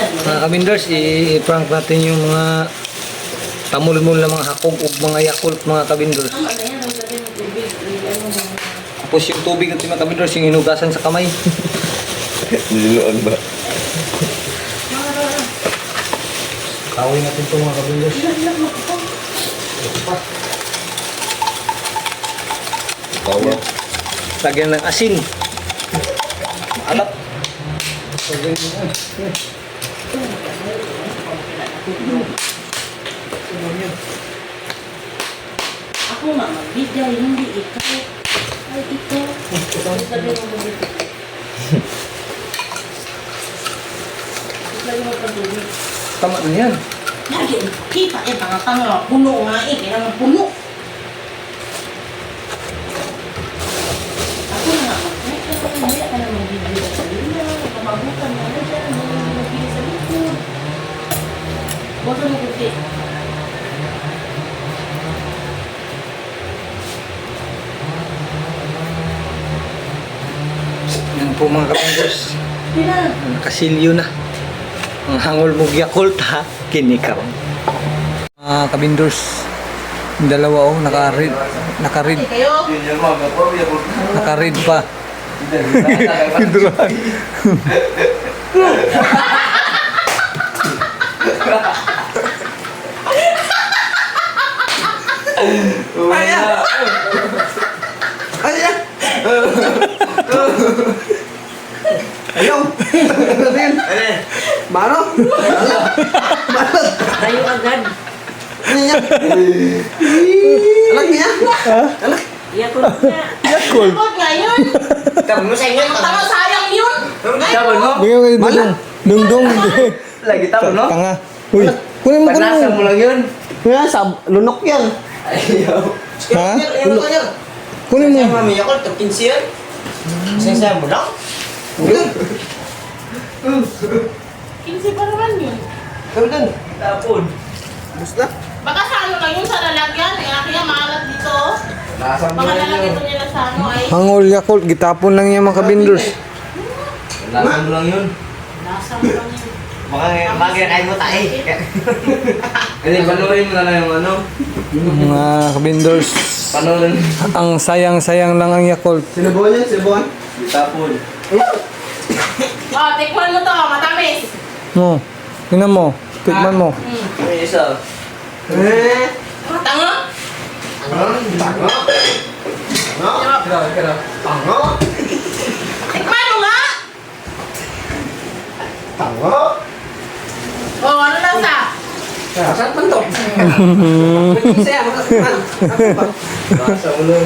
Mga kabinders, i-prank natin yung mga tamulmul na mga hakog o mga Yakult, mga kabinders. Tapos yung tubig at mga kabinders, yung hinugasan sa kamay. Nililoan ba? Kawin natin ito mga kabinders. Tawa. Lagyan ng asin. Maalat. Ako nga magbigay, hindi ikaw. Ay, ikaw. Sabi mo magbigay. Sabi mo pag-uwi. Tama na yan. Lagi, kita mga tanga. Puno nga kaya nga puno. Ako nga, kaya ka na magbigay sa lina. Kamabutan mo na dyan. Magbigay sa likod. Bosa mo kuti. Yan po mga kabinders. Pina. Nakasilyo na. Ang hangol mo Yakult ha. Kinikaw. Mga kabinders. Yung dalawa naka-read. Naka-read. Kayo? Naka-read pa. Ayaw! Mano? Tayo agad. Ano yan? Anak niya? Anak? Yakul nga. Yakult. Yakul nga yun. Tama mo sa inyo. Tama sayang yun. Tama mo? Bigyan kayo dudong. Dungdong. Lagi tama mo? Tanga. Uy. Kunin mo Panasa kunin mo lang yun. Kaya sa lunok yan. Ayaw. Ha? Ayaw ka yan. Kunin mo. Mami ako, ito 15 yan. Sensaya mo lang? Kinsi pa naman yun. Kami dun. Tapon. Basta. Baka sa ano lang yun sa lalagyan. Kaya maalat dito. Nasa mo Baka lang lalagyan yun. ko nila sa ano ay. Hangol Yakult. Gitapon lang yan mga kabinders. Nasa mo lang yun. Nasa mo lang yun. Baka kain mo tayo. Hindi, panurin mo na lang yung ano. Mga kabinders. Panurin. Ang sayang-sayang lang ang Yakult. Sinubuan yan, sinubuan. Tapon. Oh, tikman mo to. Matamis. No. Tingnan mo. Tikman mo. May isa. Tanga. Tango. Tango. Tikman mo nga. Tango. Oh, ano lang sa? Saan man to? Saya mo. Nasa ulo.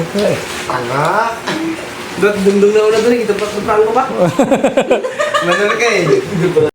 Tango. Dungdung na ulo doon. Ito pa ko ba? Manalo ka eh.